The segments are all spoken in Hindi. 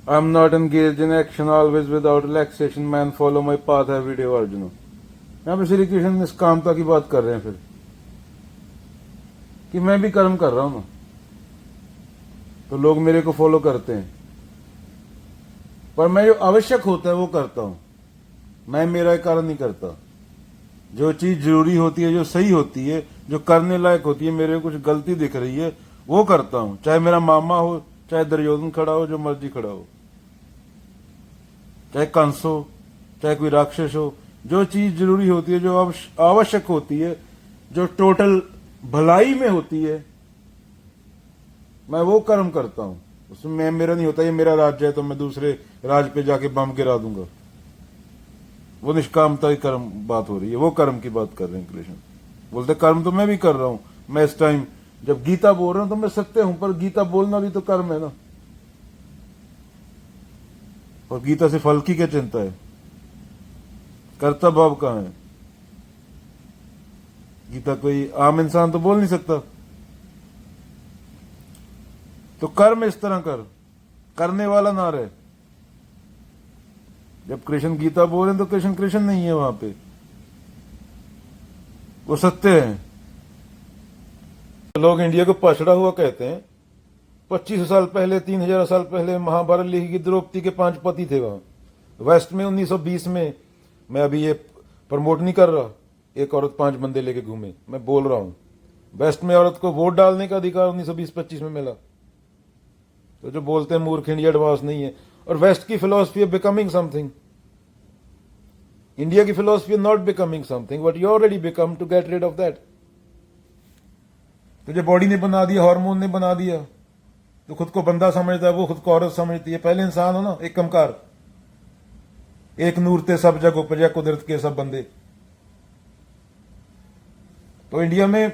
I am not engaged in action always without relaxation. Man, follow my path every day, Arjuna. यहाँ पे श्री कृष्ण निष्कामता की बात कर रहे हैं फिर कि मैं भी कर्म कर रहा हूं ना, तो लोग मेरे को फॉलो करते हैं, पर मैं जो आवश्यक होता है वो करता हूं। मैं मेरा कारण नहीं करता। जो चीज जरूरी होती है, जो सही होती है, जो करने लायक होती है, मेरे को कुछ गलती दिख रही है, वो करता हूं। चाहे मेरा मामा हो, चाहे दुर्योधन खड़ा हो, जो मर्जी खड़ा हो, चाहे कंस हो, चाहे कोई राक्षस हो, जो चीज जरूरी होती है, जो आवश्यक होती है, जो टोटल भलाई में होती है, मैं वो कर्म करता हूं। उसमें मैं मेरा नहीं होता ये मेरा राज्य है तो मैं दूसरे राज्य पे जाके बम गिरा दूंगा। वो निष्कामता की कर्म बात हो रही है, वो कर्म की बात कर रहे हैं कृष्ण। बोलते कर्म तो मैं भी कर रहा हूं। मैं इस टाइम जब गीता बोल रहा हूं तो मैं सत्य हूं, पर गीता बोलना भी तो कर्म है ना। और गीता से फल की क्या चिंता है? कर्ता भाव कहां है? गीता कोई आम इंसान तो बोल नहीं सकता। तो कर्म इस तरह कर, करने वाला ना रहे। जब कृष्ण गीता बोल रहे तो कृष्ण कृष्ण नहीं है वहां पे, वो सत्य है। लोग इंडिया को पछड़ा हुआ कहते हैं। 2500 साल पहले, 3000 साल पहले महाभारत लिखी गई, द्रौपदी के 5 पति थे वहां। वेस्ट में 1920 में, मैं अभी ये प्रमोट नहीं कर रहा, एक औरत 5 बंदे लेके घूमे, मैं बोल रहा हूं वेस्ट में औरत को वोट डालने का अधिकार 1920-25 में मिला। तो जो बोलते हैं मूर्ख इंडिया एडवांस नहीं है। और वेस्ट की philosophy of becoming something, India की philosophy not becoming something, but you already become to get rid of that. तुझे बॉडी ने बना दिया, हार्मोन ने बना दिया, तो खुद को बंदा समझता है, वो खुद को औरत समझती है। पहले इंसान हो ना, एक कमकार, एक नूर ते सब जग उपजा कुदरत के सब बंदे। तो इंडिया में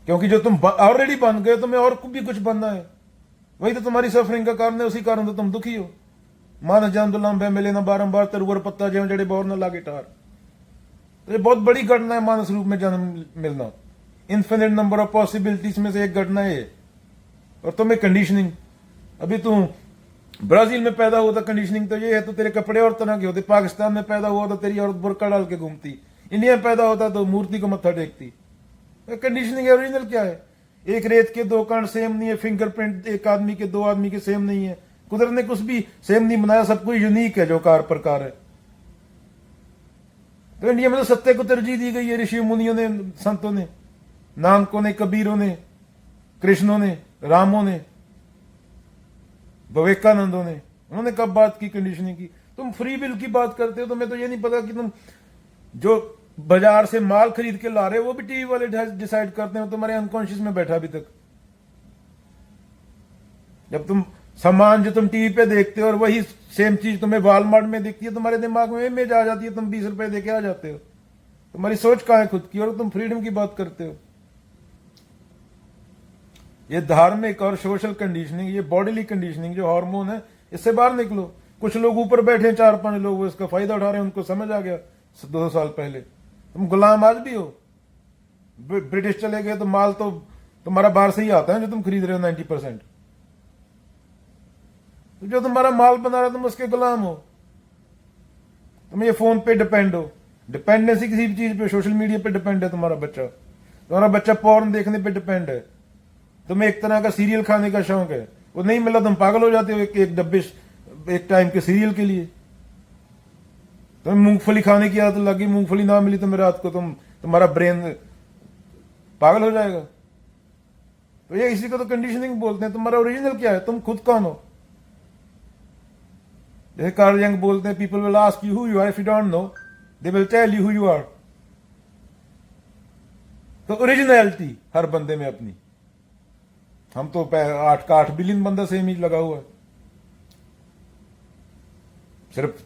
क्योंकि जो तुम ऑलरेडी बन गए, तुम्हें और भी कुछ बनना है, वही तो तुम्हारी सफरिंग का कारण है, उसी कारण तो तुम दुखी हो। मान जान दुलाम भय मिले ना बारंबार, तरुवर पत्ता ज्यों जड़े बोर न लागे टार। तो ये बहुत बड़ी घटना है मानस रूप में जन्म मिलना। इन्फिनिट नंबर ऑफ पॉसिबिलिटीज में से एक घटना है। और तुम्हें कंडीशनिंग, अभी तू ब्राजील में पैदा हुआ था, कंडीशनिंग तो ये है, तो तेरे कपड़े और तरह के होते। पाकिस्तान में पैदा हुआ तो तेरी औरत बुरका डाल के घूमती। इंडिया में पैदा होता तो मूर्ति को मत्था टेकती। कंडीशनिंग ओरिजिनल क्या है? एक रेत के 2 कण सेम नहीं है, फिंगरप्रिंट एक आदमी के 2 आदमी के सेम नहीं है। कुदरत ने कुछ भी सेम नहीं बनाया, सब कुछ यूनिक है जो कार प्रकार है। तो इंडिया में तो सत्य को तरजीह दी गई है ऋषि मुनियों ने, संतों ने, नानकों ने, कबीरों ने, कृष्णों ने, रामों ने, विवेकानंदों ने। उन्होंने कब बात की कंडीशनिंग की? तुम फ्री विल की बात करते हो, तुम्हें तो ये नहीं पता कि तुम जो बाजार से माल खरीद के ला रहे हो वो भी टीवी वाले डिसाइड करते हो, तुम्हारे अनकॉन्शियस में बैठा अभी तक। जब तुम सामान जो तुम टीवी पे देखते हो और वही सेम चीज तुम्हें वॉलमार्ट में दिखती है, तुम्हारे दिमाग में इमेज आ जाती है, तुम 20 रुपए देके आ जाते हो। तुम्हारी सोच कहां है खुद की, और तुम फ्रीडम की बात करते हो। ये धार्मिक और सोशल कंडीशनिंग, ये बॉडीली कंडीशनिंग जो हार्मोन है, इससे बाहर निकलो। कुछ लोग ऊपर बैठे, 4-5 लोग, वो इसका फायदा उठा रहे हैं, उनको समझ आ गया 2 साल पहले। तुम गुलाम आज भी हो। ब्रिटिश चले गए तो माल तो तुम्हारा बाहर से ही आता है जो तुम खरीद रहे हो 90%। तो जो तुम्हारा माल बना रहा है तुम उसके गुलाम हो। तुम ये फोन पे डिपेंड हो। डिपेंडेंसी किसी भी चीज पे, सोशल मीडिया पे डिपेंड है तुम्हारा बच्चा। तुम्हारा बच्चा पॉर्न देखने पे डिपेंड है। तुम्हें एक तरह का सीरियल खाने का शौक है, वो नहीं मिला तुम पागल हो जाते हो एक डब्बे एक टाइम के सीरियल के लिए। तुम्हें मूंगफली खाने की आदत लगी, मूंगफली ना मिली तुम्हें रात को, तुम्हारा ब्रेन पागल हो जाएगा। तो ये इसी को तो कंडीशनिंग बोलते हैं। तुम्हारा ओरिजिनल क्या है, तुम खुद कौन हो? जैसे कार्ल यंग बोलते हैं, people will ask you who you are, if you don't know they will tell you who you are. तो ओरिजिनलिटी हर बंदे में अपनी। हम तो 8 बिलियन बंदा सेम ही लगा हुआ है, सिर्फ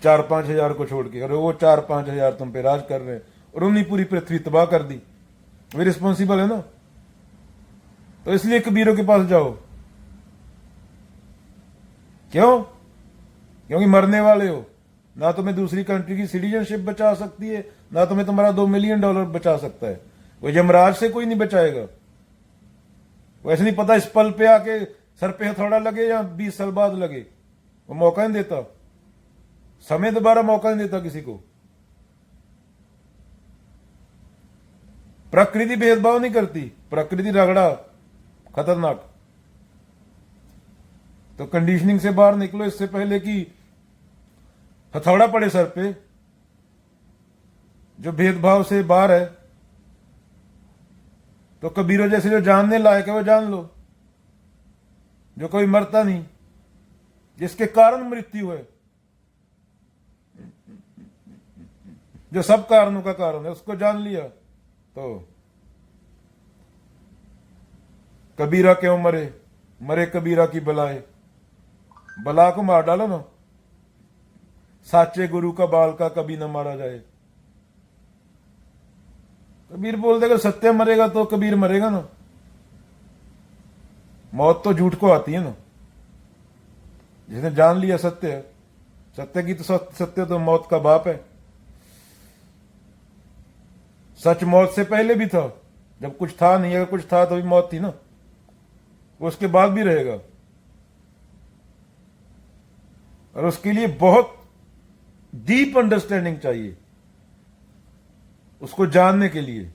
4-5 हजार को छोड़ के। और वो 4-5 हजार तुम पे राज कर रहे हैं और उन्हीं पूरी पृथ्वी तबाह कर दी। वे रिस्पॉन्सिबल है ना। तो इसलिए कबीरों के पास जाओ। क्यों? क्योंकि मरने वाले हो। ना तुम्हें दूसरी कंट्री की सिटीजनशिप बचा सकती है, ना तुम्हें तुम्हारा $2 मिलियन बचा सकता है। वो यमराज से कोई नहीं बचाएगा। वैसे नहीं पता इस पल पे आके सर पे हथौड़ा लगे या 20 साल बाद लगे। वो मौका नहीं देता, समय दोबारा मौका नहीं देता किसी को। प्रकृति भेदभाव नहीं करती, प्रकृति रगड़ा खतरनाक। तो कंडीशनिंग से बाहर निकलो इससे पहले कि हथौड़ा पड़े सर पे। जो भेदभाव से बाहर है, तो कबीरों जैसे जो जानने लायक है वो जान लो, जो कोई मरता नहीं, जिसके कारण मृत्यु है, जो सब कारणों का कारण है, उसको जान लिया तो कबीरा क्यों मरे, मरे कबीरा की बलाए। बला को मार डालो ना, साचे गुरु का बाल का कभी न मारा जाए। कबीर बोलते अगर सत्य मरेगा तो कबीर मरेगा ना। मौत तो झूठ को आती है ना, जिसने जान लिया सत्य है, सत्य की तो सत्य तो मौत का बाप है। सच मौत से पहले भी था, जब कुछ था नहीं, अगर कुछ था तो भी मौत थी ना, उसके बाद भी रहेगा। और उसके लिए बहुत डीप अंडरस्टैंडिंग चाहिए, उसको जानने के लिए।